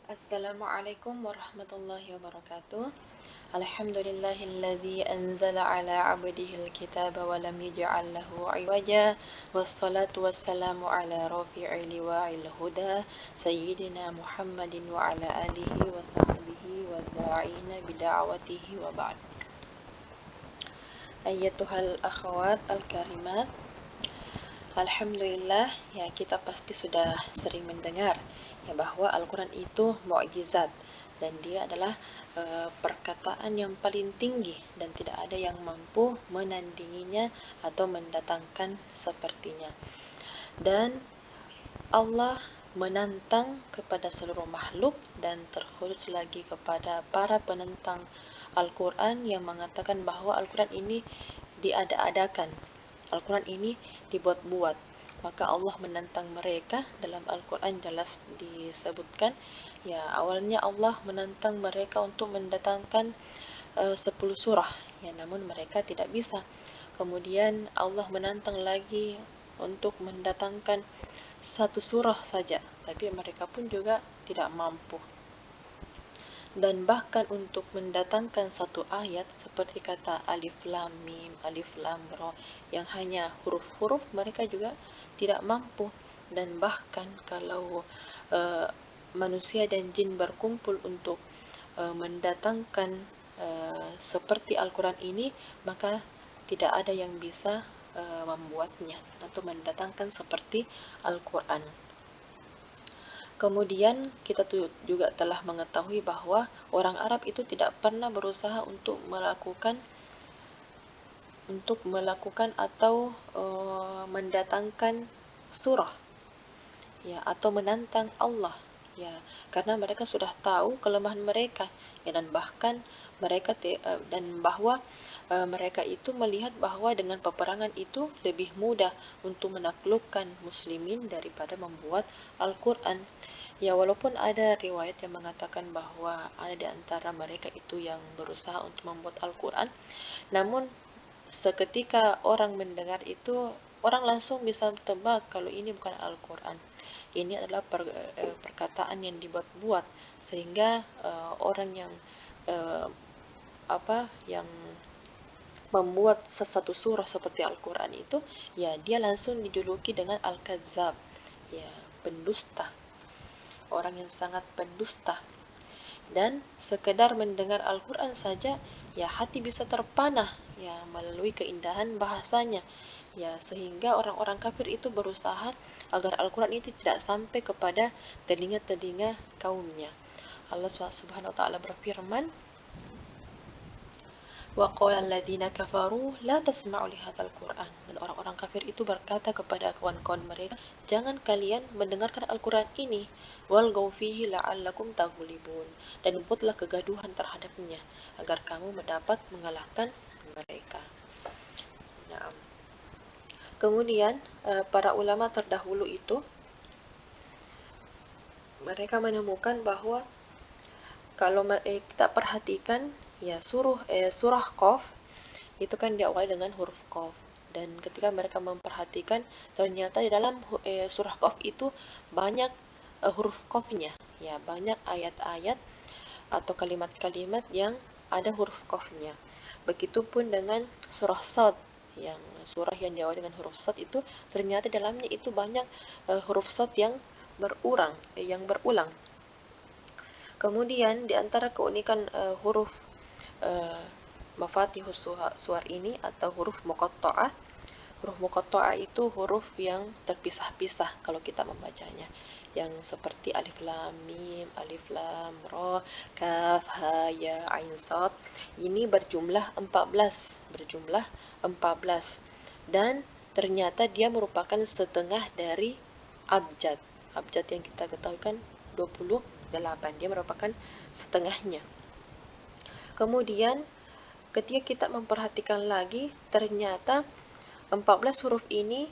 Assalamualaikum warahmatullahi wabarakatuh. Alhamdulillahilladzi anzala ala 'abdihil kitaba wa lam yaj'al lahu 'iwaja. Wassalatu wassalamu ala rafi'il liwa'il huda sayyidina Muhammadin wa ala alihi wa sahbihi wa da'ina bida'watihi wa ba'd. Ayyatuhal akhwat al-karimat, alhamdulillah ya, kita pasti sudah sering mendengar ya bahwa Al-Quran itu mukjizat dan dia adalah perkataan yang paling tinggi dan tidak ada yang mampu menandinginya atau mendatangkan sepertinya. Dan Allah menantang kepada seluruh makhluk dan terkhusus lagi kepada para penentang Al-Quran yang mengatakan bahwa Al-Quran ini diada-adakan, Al-Quran ini dibuat-buat. Maka Allah menantang mereka. Dalam Al-Quran jelas disebutkan ya, awalnya Allah menantang mereka untuk mendatangkan 10 surah ya, namun mereka tidak bisa. Kemudian Allah menantang lagi untuk mendatangkan satu surah saja, tapi mereka pun juga tidak mampu. Dan bahkan untuk mendatangkan satu ayat seperti kata alif lam mim, alif lam ra yang hanya huruf-huruf, mereka juga tidak mampu. Dan bahkan kalau manusia dan jin berkumpul untuk mendatangkan seperti Al-Quran ini, maka tidak ada yang bisa membuatnya atau mendatangkan seperti Al-Quran. Kemudian kita juga telah mengetahui bahwa orang Arab itu tidak pernah berusaha untuk melakukan atau mendatangkan surah ya, atau menantang Allah ya, karena mereka sudah tahu kelemahan mereka ya, dan bahkan mereka dan bahwa mereka itu melihat bahwa dengan peperangan itu lebih mudah untuk menaklukkan muslimin daripada membuat Al-Quran. Ya, walaupun ada riwayat yang mengatakan bahwa ada di antara mereka itu yang berusaha untuk membuat Al-Quran, namun seketika orang mendengar itu, orang langsung bisa tebak kalau ini bukan Al-Quran. Ini adalah perkataan yang dibuat-buat, sehingga orang yang yang membuat sesuatu surah seperti Al-Quran itu ya, dia langsung dijuluki dengan Al-Kadzab ya, pendusta, orang yang sangat pendusta. Dan sekedar mendengar Al-Quran saja ya, hati bisa terpanah ya melalui keindahan bahasanya ya, sehingga orang-orang kafir itu berusaha agar Al-Quran itu tidak sampai kepada telinga-telinga kaumnya. Allah Subhanahu wa taala berfirman, wa qala alladziina kafaru la tasma'u li hadzal Qur'an. Dan orang-orang kafir itu berkata kepada kawan-kawan mereka, jangan kalian mendengarkan Al-Quran ini, walghaw fihi la'allakum taghlibun, dan buatlah kegaduhan terhadapnya agar kamu mendapat mengalahkan mereka. Nah, kemudian para ulama terdahulu itu mereka menemukan bahwa kalau kita perhatikan ya, surah Qaf itu kan diawali dengan huruf Qaf, dan ketika mereka memperhatikan ternyata di dalam surah Qaf itu banyak huruf Qafnya ya, banyak ayat-ayat atau kalimat-kalimat yang ada huruf Qafnya. Begitupun dengan surah Sad, yang surah yang diawali dengan huruf Sad itu ternyata dalamnya itu banyak huruf Sad yang berulang. Kemudian di antara keunikan huruf Mafatihus Suwar ini atau huruf muqatta'ah, huruf muqatta'ah itu huruf yang terpisah-pisah kalau kita membacanya, yang seperti alif lam mim, alif lam ra, kaf ha ya ain sad. Ini berjumlah 14, dan ternyata dia merupakan setengah dari abjad. Abjad yang kita ketahui kan 28, dia merupakan setengahnya. Kemudian ketika kita memperhatikan lagi, ternyata 14 huruf ini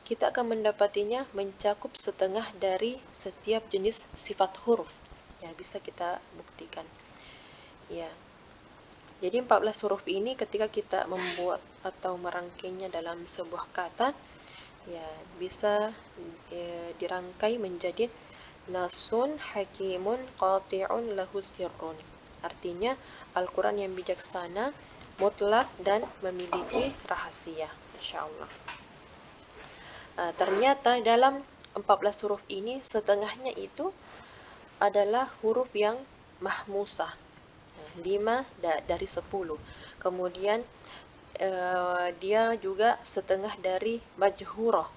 kita akan mendapatinya mencakup setengah dari setiap jenis sifat huruf. Ya, bisa kita buktikan. Ya. Jadi 14 huruf ini ketika kita membuat atau merangkainya dalam sebuah kata, ya bisa dirangkai menjadi nasun hakimun qati'un lahu sirrun. Artinya Al-Quran yang bijaksana, mutlak, dan memiliki rahasia. Masya Allah. Ternyata dalam 14 huruf ini setengahnya itu adalah huruf yang mahmusah, 5 dari 10. Kemudian dia juga setengah dari majhurah,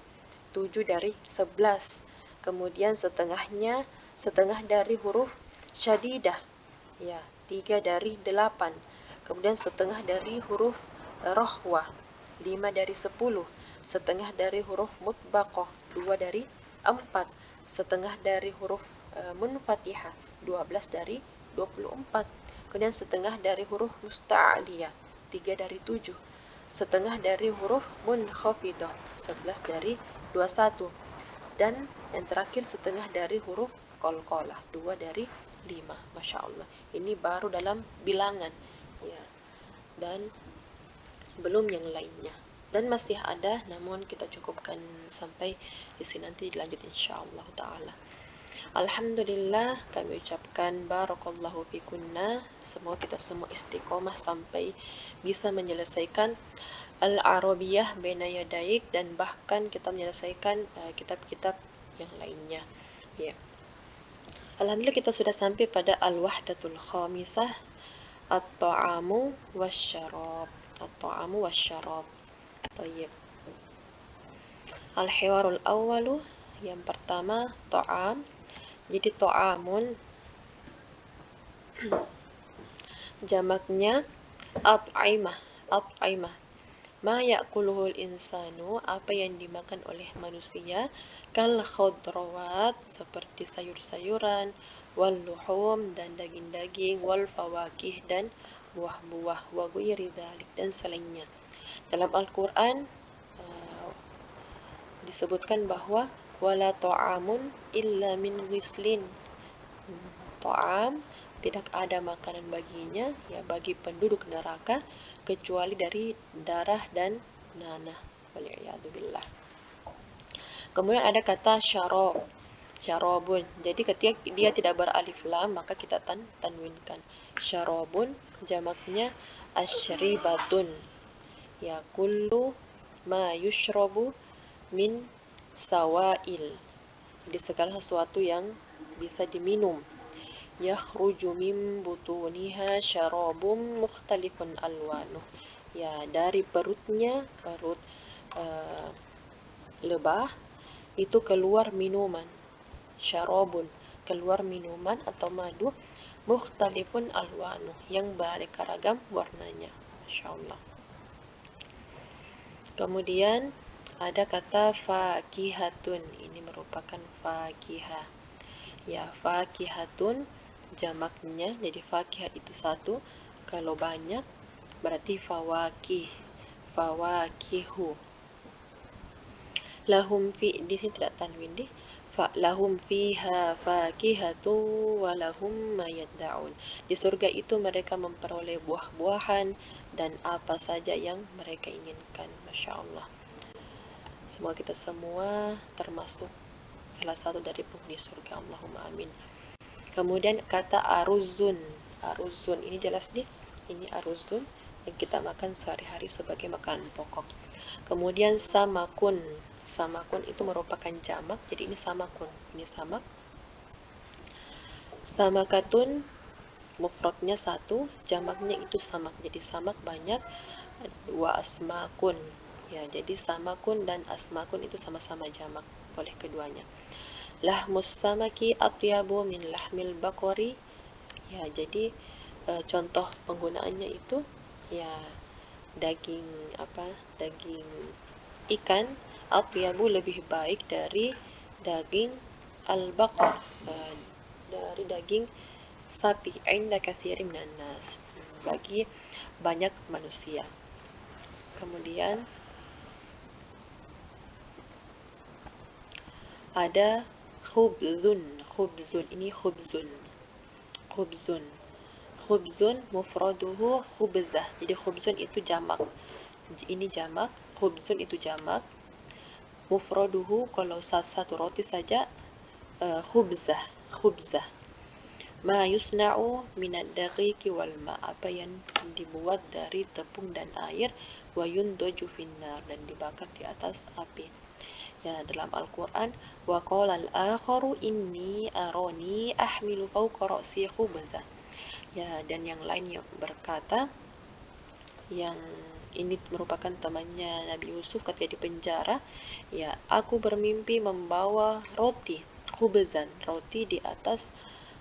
7 dari 11. Kemudian setengah dari huruf syadidah, ya, 3 dari 8. Kemudian setengah dari huruf rohwah, 5 dari 10. Setengah dari huruf mutbaqah, 2 dari 4. Setengah dari huruf munfatihah, 12 dari 24. Kemudian setengah dari huruf musta'aliyah, 3 dari 7. Setengah dari huruf munkhafidah, 11 dari 21. Dan yang terakhir setengah dari huruf qalqalah, 2 dari 5. Masya Allah. Ini baru dalam bilangan, ya. Dan belum yang lainnya. Dan masih ada, namun kita cukupkan sampai di sini, nanti dilanjut insyaallah ta'ala. Alhamdulillah, kami ucapkan barakallahu fikunna. Semoga kita semua istiqomah sampai bisa menyelesaikan Al-Arabiyah Baina Yadaik, dan bahkan kita menyelesaikan kitab-kitab yang lainnya. Ya. Alhamdulillah kita sudah sampai pada Al-Wahdatul Khamisah, At-Ta'amu Wasyarab. At-Ta'amu Wasyarab. Tayyib. Al-Hiwarul Awalu, yang pertama ta'am. Jadi ta'amun jamaknya at'imah. At'imah. Ma ya'kuluhul insanu, apa yang dimakan oleh manusia, kal khudrawat, seperti sayur-sayuran, wal luhum, dan daging-daging, wal fawakih, dan buah-buah, wa ghairi dzalik, dan selainnya. Dalam Al-Quran disebutkan bahwa wala ta'amun illa min ghislin. Ta'am, tidak ada makanan baginya, ya, bagi penduduk neraka, kecuali dari darah dan nanah. Waliyadzubillah. Kemudian ada kata syarab, syarabun. Jadi ketika dia tidak beralif lam, maka kita tanwinkan. Syarabun, jamaknya asyribatun. Ya, kullu ma yushrabu min sawail. Jadi segala sesuatu yang bisa diminum. Yakhruju min butuniha syarabum mukhtalifun alwanuh. Ya, dari perutnya, perut lebah, itu keluar minuman. Syarabun, keluar minuman atau madu, mukhtalifun alwanuh, yang beraneka ragam warnanya. Masya Allah. Kemudian ada kata fakihatun, ini merupakan fakihah. Ya, fakihatun jamaknya, jadi fakihah itu satu, kalau banyak berarti fawakih, fawakihu. Lahum fi, di sini tidak tanwin deh. Lahum fiha fakihatu wa lahum ma yad'un. Di surga itu mereka memperoleh buah-buahan dan apa saja yang mereka inginkan. Masya Allah. Semoga kita semua termasuk salah satu dari penghuni surga. Allahumma amin. Kemudian kata aruzun. Aruzun ini jelas nih, ini aruzun yang kita makan sehari-hari sebagai makanan pokok. Kemudian samakun. Samakun itu merupakan jamak, jadi ini samakun. Ini samak. Samakatun mufradnya satu, jamaknya itu samak. Jadi samak banyak. Wa asmakun. Ya, jadi samakun dan asmakun itu sama-sama jamak, boleh keduanya. Lahmus samaki atyabu min lahmil bakori. Ya, jadi contoh penggunaannya itu, ya, daging daging ikan, atyabu lebih baik dari daging al-baqar, dari daging sapi, inda katsirin minan nas, bagi banyak manusia. Kemudian ada khubzun. Khubzun ini khubzun. Khubzun. Khubzun mufraduhu khubzah. Jadi khubzun itu jamak. Ini jamak, khubzun itu jamak. Mufraduhu kalau satu roti saja khubzah, khubzah. Ma yusna'u minad daqiqi wal ma, apa yang dibuat dari tepung dan air, wa yundoju finnar, dan dibakar di atas api. Ya, dalam Al-Quran, wa qala al-akharu inni arani ahmilu fawqa ra'si khubzah. Ya, dan yang lain yang berkata, yang ini merupakan temannya Nabi Yusuf ketika di penjara, ya, aku bermimpi membawa roti, khubzan, roti di atas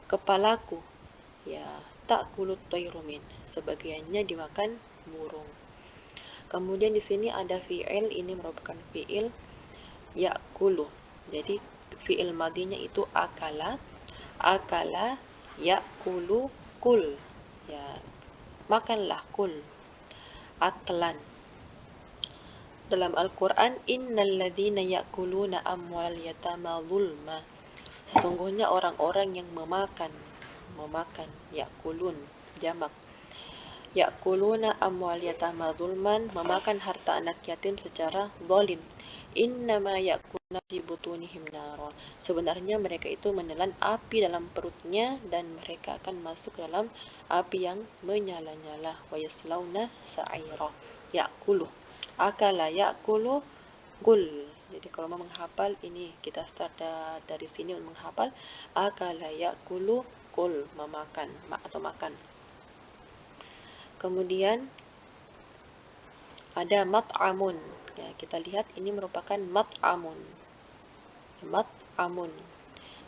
kepalaku, ya, tak kulut toirumin, sebagiannya dimakan burung. Kemudian di sini ada fi'il, ini merupakan fi'il yakulu. Jadi fi'il madinya itu akala, akala, yakulu, kul. Ya, makanlah, kul, aklan. Dalam Al-Quran, innal ladzina yakuluna amwal yatama zulma. Sesungguhnya orang-orang yang memakan, yakulun, jamak. Yakuluna amwal yatama zulman, memakan harta anak yatim secara zalim. Innama yakuluna fi butunihim nara. Sebenarnya mereka itu menelan api dalam perutnya dan mereka akan masuk dalam api yang menyala-nyala. Wa yaslauna sa'ira. Yakulu. Akala yakulu kul. Jadi kalau mau menghafal ini kita start dari sini menghafal akala yakulu kul, memakan atau makan. Kemudian ada mat'amun. Ya, kita lihat ini merupakan mat'amun. Mat'amun.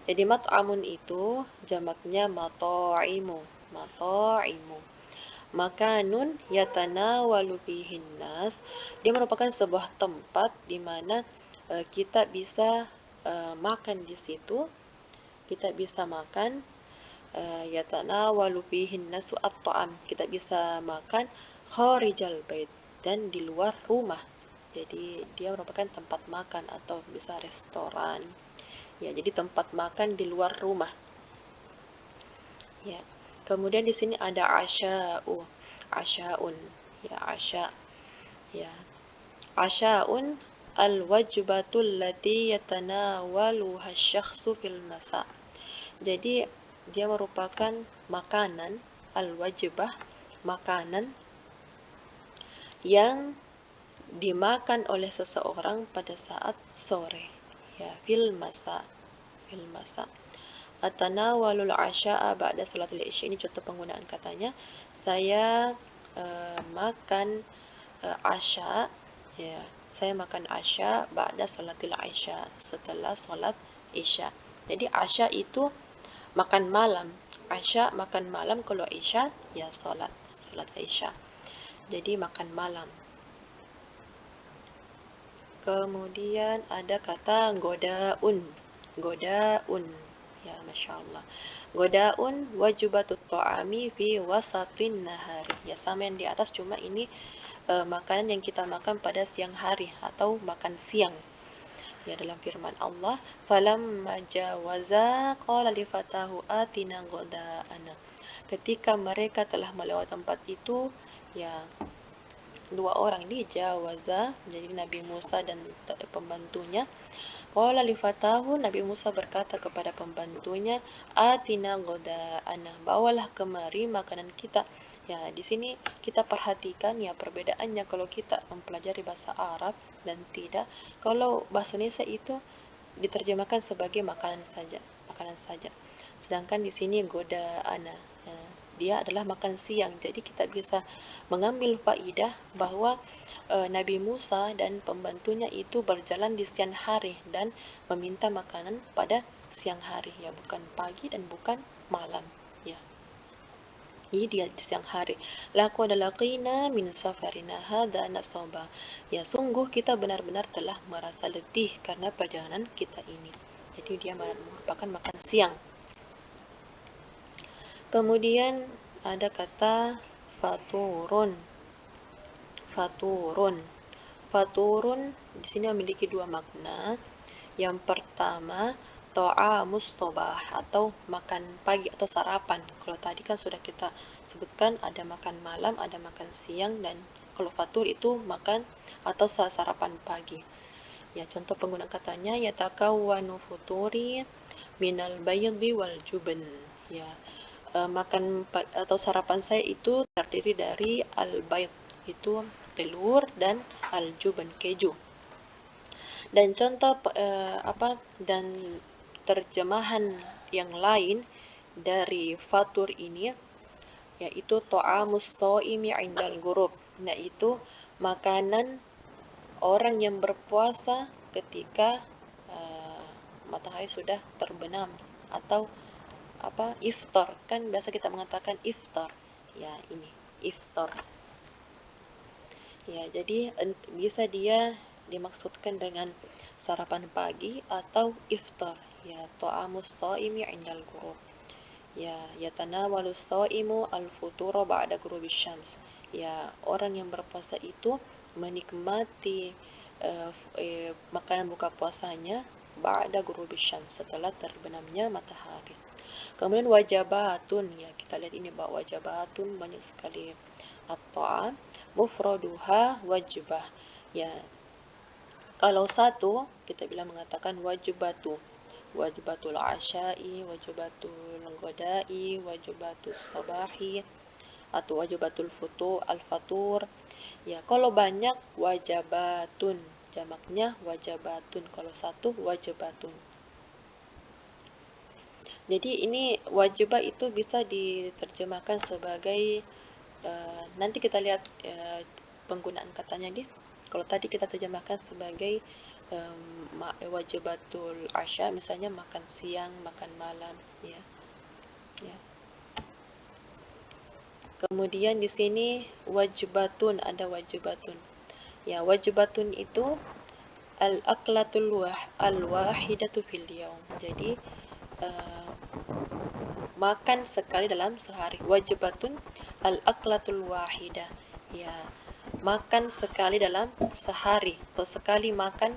Jadi mat'amun itu jamaknya mata'imu. Mata'imu. Makanun yatanawalu fihin nas. Dia merupakan sebuah tempat di mana kita bisa makan di situ. Kita bisa makan yatanawalu fihin nasu at-ta'am. Kita bisa makan kharijal bait, dan di luar rumah. Jadi dia merupakan tempat makan atau bisa restoran. Ya, jadi tempat makan di luar rumah. Ya. Kemudian di sini ada asya'u, asya'un, ya, asya, ya, asya'un al-wajbatul lati yatanawaluha syakhsu fil masa. Jadi dia merupakan makanan, al-wajbah, makanan yang dimakan oleh seseorang pada saat sore, ya, fil masa, fil masa. Atanawalul asya'a ba'da salatul isya, ini contoh penggunaan katanya. Saya makan asya, ya, saya makan asya ba'da salatul isya, setelah salat isya. Jadi asya itu makan malam, asya makan malam, kalau isya ya salat isya. Jadi makan malam. Kemudian ada kata godaun, godaun. Ya, Masya Allah. Godaun wajibatut ta'ami fi wasatin nahari. Ya, sama yang di atas, cuma ini makanan yang kita makan pada siang hari atau makan siang. Ya, dalam firman Allah, falamma jawaza qala li fatahu atina goda'ana. Ketika mereka telah melewati tempat itu, ya, dua orang ini jawaza, jadi Nabi Musa dan pembantunya. Qala li fatahu, Nabi Musa berkata kepada pembantunya, atina goda'ana, bawalah kemari makanan kita. Ya, di sini kita perhatikan ya perbedaannya kalau kita mempelajari bahasa Arab dan tidak. Kalau bahasa Indonesia itu diterjemahkan sebagai makanan saja, makanan saja. Sedangkan di sini goda'ana, ya, dia adalah makan siang. Jadi kita bisa mengambil faidah bahwa Nabi Musa dan pembantunya itu berjalan di siang hari dan meminta makanan pada siang hari, ya, bukan pagi dan bukan malam, ya. Jadi dia di siang hari. Laqad laqina min safarina hadza nasaba. Ya, sungguh kita benar-benar telah merasa letih karena perjalanan kita ini. Jadi dia merupakan makan siang. Kemudian ada kata faturun. Faturun. Faturun di sini memiliki dua makna. Yang pertama, ta'amus sobah atau makan pagi atau sarapan. Kalau tadi kan sudah kita sebutkan ada makan malam, ada makan siang, dan kalau fatur itu makan atau sarapan pagi. Ya, contoh penggunaan katanya yatakawwanu futuri minal baydi wal jubn. Ya, makan atau sarapan saya itu terdiri dari al-bayd, itu telur, dan al-jubn, keju. Dan contoh dan terjemahan yang lain dari fatur ini yaitu ta'amus shaimi 'indal ghurub, yaitu makanan orang yang berpuasa ketika matahari sudah terbenam, atau iftar, kan biasa kita mengatakan iftar. Ya, ini iftar. Ya, jadi bisa dia dimaksudkan dengan sarapan pagi atau iftar. Ya, ta'amus shaimi 'indal ghurub. Ya, yatanawalu shaimu al-futura ba'da ghurubis syams. Ya, orang yang berpuasa itu menikmati makanan buka puasanya ba'da ghurubis syams, setelah terbenamnya matahari. Kemudian wajabatun, ya kita lihat ini bahwa wajabatun banyak sekali at-ta'am, mufraduha wajibah. Ya, kalau satu kita bilang mengatakan wajibatu, wajibatul asya'i, wajibatul ghada'i, wajibatul sabahi, atau wajibatul al-fatur. Ya, kalau banyak wajabatun, jamaknya wajabatun. Kalau satu wajibatun. Jadi ini wajibah itu bisa diterjemahkan sebagai nanti kita lihat penggunaan katanya dia. Kalau tadi kita terjemahkan sebagai wajibatul asya, misalnya makan siang, makan malam, ya. Ya. Kemudian di sini wajibatun, ada wajibatun. Ya, wajibatun itu al-aklatul al-wahidatu fil yaum. Jadi makan sekali dalam sehari. Wajibatun al-aklatul wahidah. Ya, makan sekali dalam sehari, atau sekali makan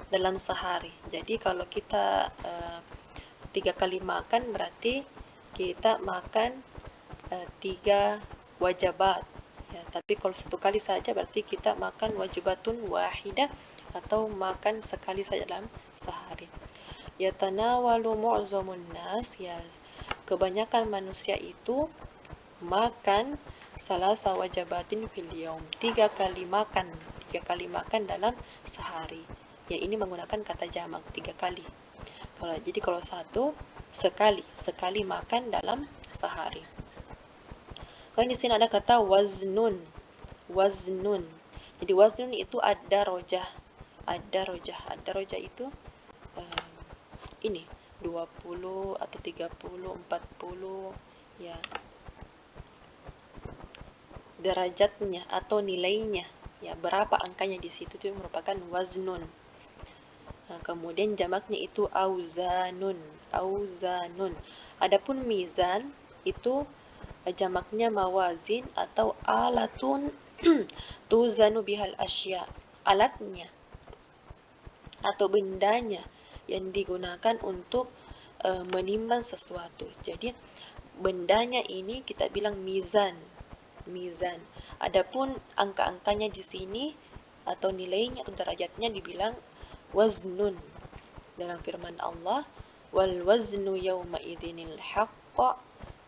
dalam sehari. Jadi kalau kita 3 kali makan, berarti kita makan 3 wajibat. Ya, tapi kalau 1 kali saja berarti kita makan wajibatun wahidah, atau makan sekali saja dalam sehari. Yatanawalu mu'zamun nas, ya kebanyakan manusia itu makan salasa wajabatin fil yaum, 3 kali makan dalam sehari. Ya, ini menggunakan kata jamak 3 kali. Kalau satu sekali makan dalam sehari. Kalau di sini ada kata waznun. Jadi waznun itu ada rojah. Ada rojah itu ini 20 atau 30, 40, ya. Derajatnya atau nilainya, ya berapa angkanya di situ, itu merupakan waznun. Nah, kemudian jamaknya itu auzanun. Adapun mizan itu jamaknya mawazin atau alatun tuzanu bihal asya, alatnya atau bendanya yang digunakan untuk menimbang sesuatu. Jadi bendanya ini kita bilang mizan. Adapun angka-angkanya di sini atau nilainya atau derajatnya dibilang waznun. Dalam firman Allah, wal waznu yawma idzinil haqq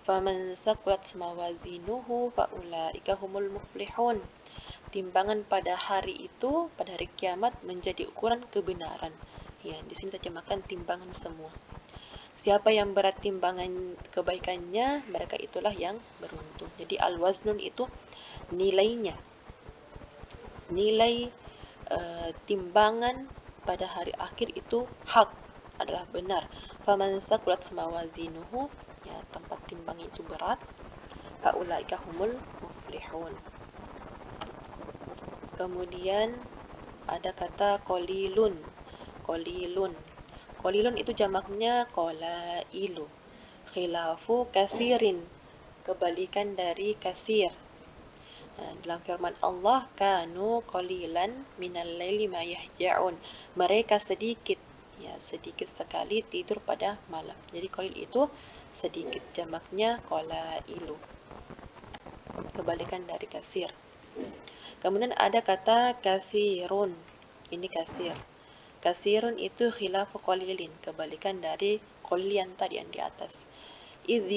faman thaqulat mawazinuhu faulaika humul muflihun. Timbangan pada hari itu, pada hari kiamat, menjadi ukuran kebenaran. Ya, di sini terjemahkan timbangan semua. Siapa yang berat timbangan kebaikannya, mereka itulah yang beruntung. Jadi al-waznun itu nilainya. Nilai timbangan pada hari akhir itu hak, adalah benar. Faman thaqulat mawazinuhu, ya tempat timbang itu berat, faulaika humul muflihun. Kemudian ada kata qalilun. Qalilun itu jamaknya qalailu. Khilafu kasirin, kebalikan dari kasir. Dalam firman Allah, kanu qalilan minal laili ma yahja'un. Mereka sedikit sekali tidur pada malam. Jadi qalil itu sedikit, jamaknya qalailu, kebalikan dari kasir. Kemudian ada kata kasirun. Ini kasir. Kasirun itu khilafu qalilin, kebalikan dari qalil yang tadi yang di atas. Idh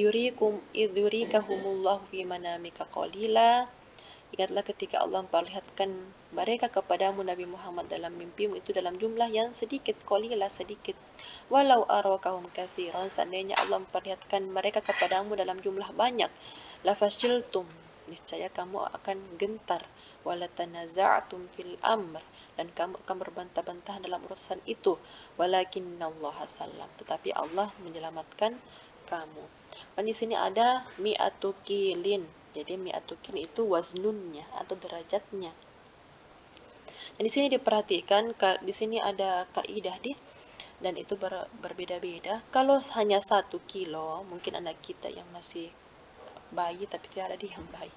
yurikahumullahu fi manamika qalila. Ingatlah ketika Allah memperlihatkan mereka kepadamu Nabi Muhammad dalam mimpimu itu dalam jumlah yang sedikit, qalila sedikit. Walau arakahum katsiran, seandainya Allah memperlihatkan mereka kepadamu dalam jumlah banyak, lafashiltum, niscaya kamu akan gentar, walatanaza'tum fil amr, dan kamu akan berbantah-bantah dalam urusan itu. Walakinnallaha sallam, tetapi Allah menyelamatkan kamu. Dan di sini ada mi'atu kilin. Jadi mi'atu kilin itu waznunnya atau derajatnya. Dan di sini diperhatikan, di sini ada kaidah dan itu berbeda-beda. Kalau hanya 1 kilo, mungkin anak kita yang masih bayi tapi tidak ada yang bayi,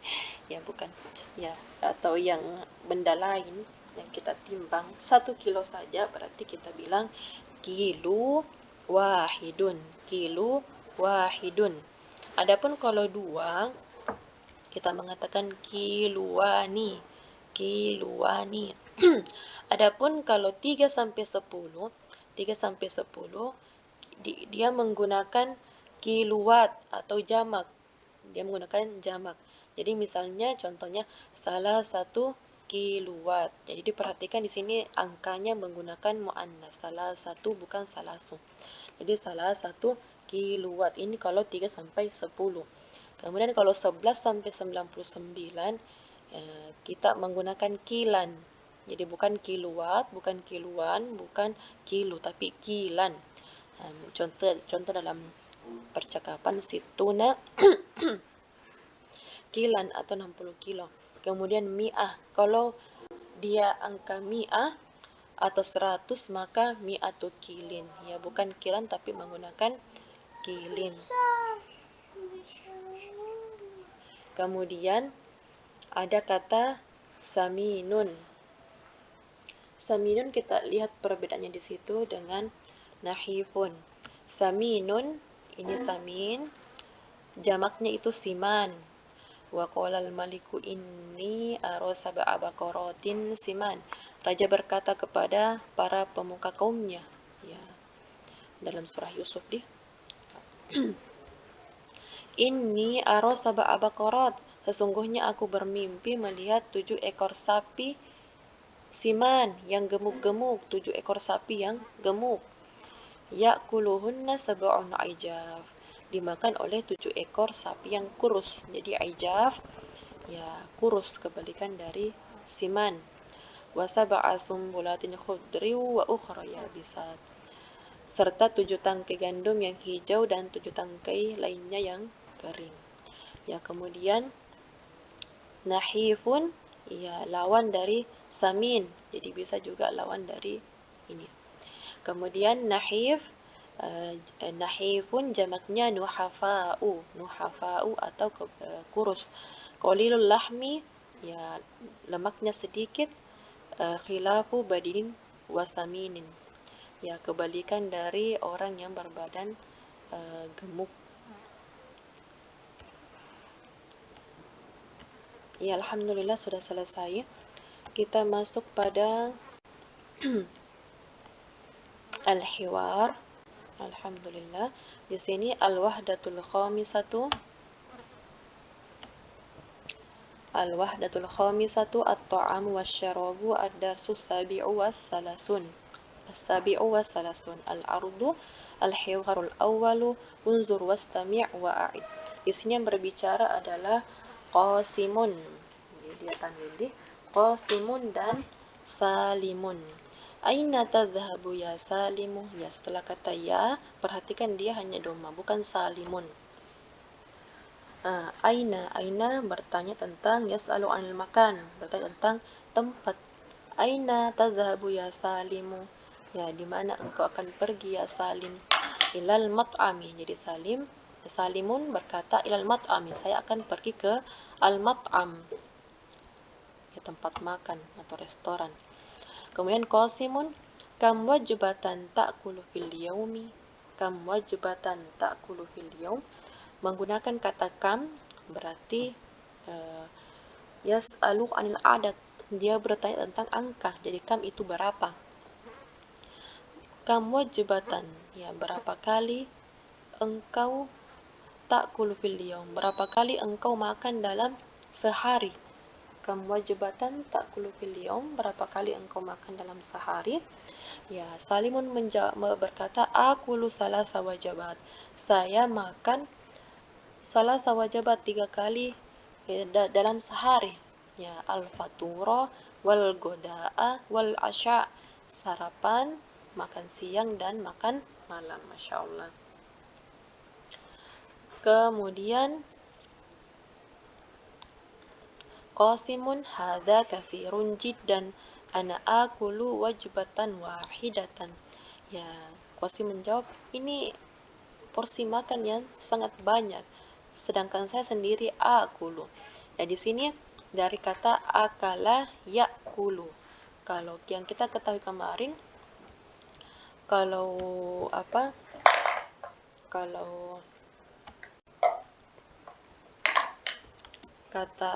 ya bukan, ya, atau yang benda lain yang kita timbang 1 kilo saja, berarti kita bilang kilo wahidun, kilo wahidun. Adapun kalau 2, kita mengatakan kiluani, kiluani. Adapun kalau 3 sampai 10, dia menggunakan kiluat atau jamak. Dia menggunakan jamak. Jadi misalnya contohnya salah 1 kiluat. Jadi diperhatikan di sini angkanya menggunakan muannas. Salah 1 bukan salasu. Jadi salah 1 kiluat ini kalau 3 sampai 10. Kemudian kalau 11 sampai 99 kita menggunakan kilan. Jadi bukan kiluat, bukan kiluan, bukan kilo, tapi kilan. Contoh dalam percakapan situna kilan atau 60 kilo. Kemudian mi'ah, kalau dia angka mi'ah atau 100 maka mi'atu kilin. Ya bukan kilan tapi menggunakan kilin. Kemudian ada kata saminun. Saminun kita lihat perbedaannya di situ dengan nahifun. Saminun, ini samin, jamaknya itu siman. Wa qalal maliku inni ara sab'a baqaratin siman. Raja berkata kepada para pemuka kaumnya, ya, dalam surah Yusuf Inni ara sab'a baqarat, sesungguhnya aku bermimpi melihat 7 ekor sapi siman yang gemuk-gemuk, 7 ekor sapi yang gemuk. Ya'kuluhunna sab'un ijaf, dimakan oleh 7 ekor sapi yang kurus. Jadi ijaf, ya kurus, kebalikan dari siman. Wa sab'a sumbulatin khudri wa ukhra yabisat, serta 7 tangkai gandum yang hijau dan 7 tangkai lainnya yang kering. Ya, kemudian nahifun, ya lawan dari samin, jadi bisa juga lawan dari ini. Kemudian nahifun jamaknya nuhafa'u, nuhafa'u atau kurus. Qalilul lahmi, ya lemaknya sedikit. Khilafu badinin wasaminin, ya kebalikan dari orang yang berbadan gemuk. Ya, alhamdulillah sudah selesai. Kita masuk pada al-hiwar. Alhamdulillah. Di sini al-wahdatul khamisatu. Al-wahdatul khamisatu at-ta'amu wasyarabu ad-darsus sabi'u was-salasun. As-sabi'u was-salasun. Al-ardu al-hiwarul awwalu unzur wastami' wa'id. Di sini yang berbicara adalah qasimun. Jadi dia tanwin qasimun dan salimun. Aina tadhhabu ya salimu? Ya, setelah kata ya, perhatikan dia hanya doma, bukan salimun. Aina bertanya tentang yas'alu anil makan, bertanya tentang tempat. Aina tadhhabu ya salimu? Ya, di mana engkau akan pergi ya salim? Ilal mat'ami. Jadi salimun berkata ilal mat'ami, saya akan pergi ke al-mat'am, ya tempat makan atau restoran. Kemudian qasimun, kam wajbatan ta'kulu fil yaumi? Kam wajbatan ta'kulu fil yaum, menggunakan kata kam berarti yas'alu anil adat, dia bertanya tentang angka. Jadi kam itu berapa? Kam wajibatan, ya berapa kali engkau ta'kulu fil yawm, berapa kali engkau makan dalam sehari. Kam wajibatan ta'kulu fil yawm, berapa kali engkau makan dalam sehari. Ya, Salimun berkata, akulu salasa wajabat. Saya makan salasa wajabat 3 kali dalam sehari. Ya, al-fatura wal goda'a wal asya, sarapan, makan siang dan makan malam. Masya Allah. Kemudian qasimun hadza katsirun jiddan ana akulu wajbatan wahidatan. Ya, Qasim menjawab, ini porsi makan yang sangat banyak, sedangkan saya sendiri akulu. Ya, di sini dari kata akala yakulu. Kalau yang kita ketahui kemarin, kalau kata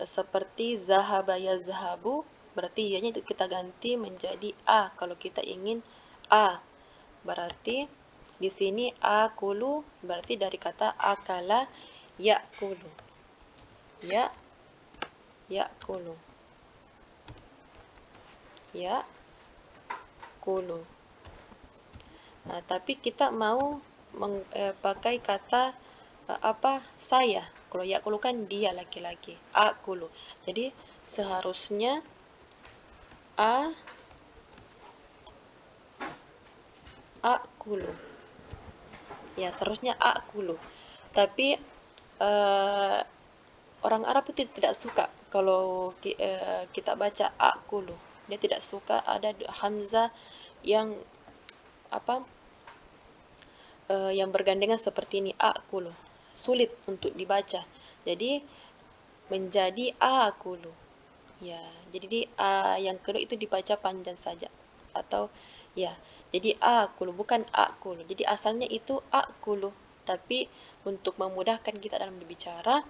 seperti zahaba yazhabu, berarti ianya itu kita ganti menjadi a. Kalau kita ingin a, berarti di sini akulu berarti dari kata akala yakulu. Yakulu. Yakulu. Nah, tapi kita mau pakai kata saya. Kalau yakulu kan dia laki-laki. Akulu. Jadi seharusnya akulu. Ya, seharusnya akulu. Tapi orang Arab itu tidak suka kalau kita baca akulu. Dia tidak suka ada hamzah yang yang bergandengan seperti ini, akulu. Sulit untuk dibaca. Jadi menjadi akulu. Ya, jadi yang kedua itu dibaca panjang saja. Atau ya, jadi akulu bukan akulu. Jadi asalnya itu akulu, tapi untuk memudahkan kita dalam berbicara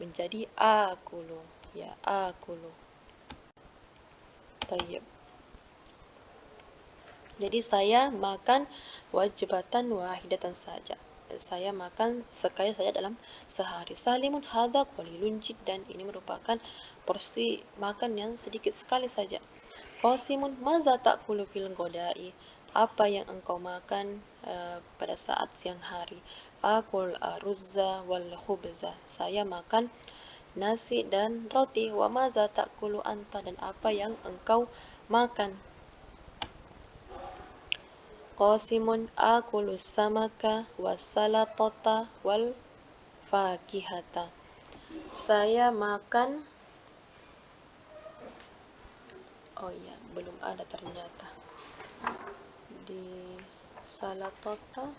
menjadi akulu. Ya, akulu. Tayyib. Jadi saya makan wajibatan wahidatan saja. Saya makan sekali saja dalam sehari. Salimun hadza qalilun jiddan. Ini merupakan porsi makan yang sedikit sekali saja. Qasimun maza ta'kulu fil ghada'i. Apa yang engkau makan pada saat siang hari? Akul aruzza wal khubza. Saya makan nasi dan roti. Wa maza ta'kulu anta, dan apa yang engkau makan? Qasimun akulu samaka wassalatata wal fakihata. Saya makan belum ada ternyata di salatata.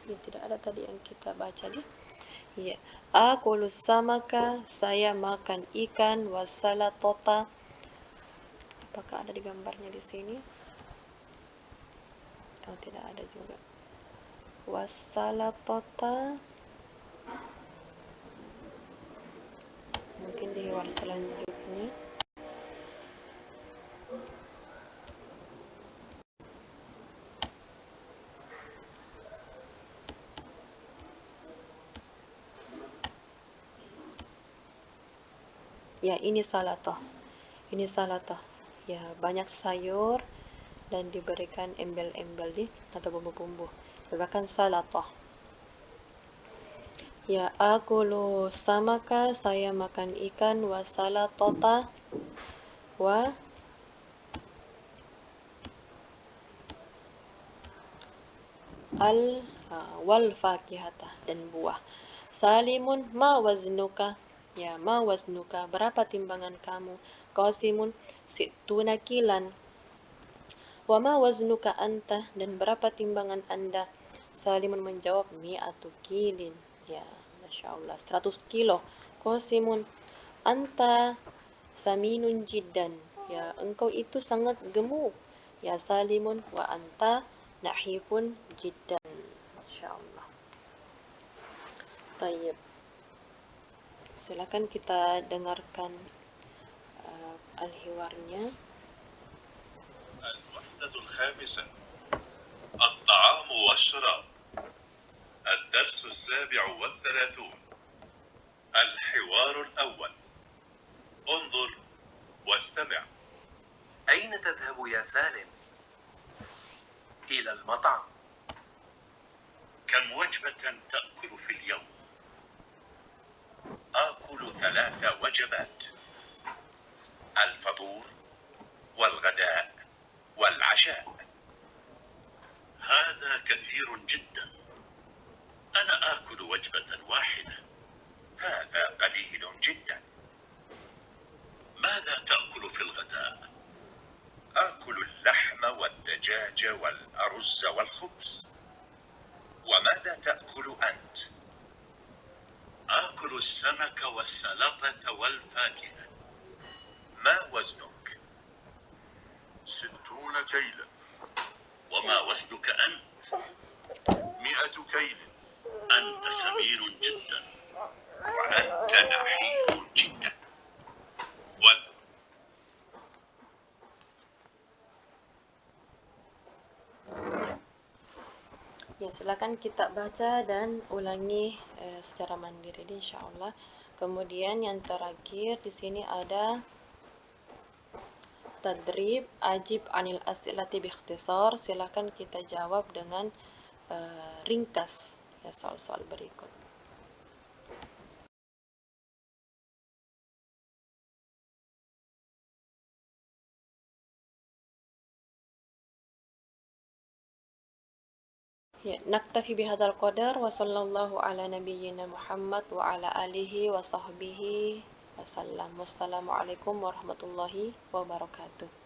Ini tidak ada tadi yang kita baca di. Ya, akulu samaka, saya makan ikan, wassalatata. Apakah ada di gambarnya di sini? Oh, tidak ada juga. Wassalatata mungkin di hewan selanjutnya. Ya, ini salatoh. Ini salatoh. Ya, banyak sayur dan diberikan embel-embel atau bumbu-bumbu. Merupakan salatoh. Ya, akulu samaka, saya makan ikan, wa salatota wal fakihata, dan buah. Salimun ma waznuka. Ya, ma waznuka, berapa timbangan kamu? Qasimun situna kilan. Wa ma waznuka anta, dan berapa timbangan Anda? Salimun menjawab mi'atu kilin. Ya, Masya Allah, 100 kilo. Qasimun anta saminun jiddan. Ya, engkau itu sangat gemuk. Ya Salimun, wa anta nahifun jiddan. Masya Allah. Tayyib. Silakan kita dengarkan al-hiwarnya. الخامسة. الطعام والشراب. الدرس 37. الحوار الأول. انظر واستمع. أين تذهب يا سالم؟ إلى المطعم. كم وجبة تأكل في اليوم؟ آكل 3 وجبات: الفطور والغداء والعشاء. هذا كثير جدا. أنا آكل وجبة واحدة. هذا قليل جدا. ماذا تأكل في الغداء؟ آكل اللحم والدجاج والأرز والخبز. وماذا تأكل أنت؟ آكل السمك والسلطة والفاكهة. ما وزنك؟ 60 كيلا. وما وزنك أنت؟ 100 كيل. أنت سمين جدا، وأنت نحيف جدا. Ya, silakan kita baca dan ulangi secara mandiri insyaallah. Kemudian yang terakhir di sini ada tadrib ajib anil as'ilati biikhtisar. Silakan kita jawab dengan ringkas ya soal-soal berikut. Ya, naktafi bihadzal qadar wa sallallahu ala nabiyyina Muhammad wa ala alihi wa sahbihi wasallam. Wassalamualaikum warahmatullahi wabarakatuh.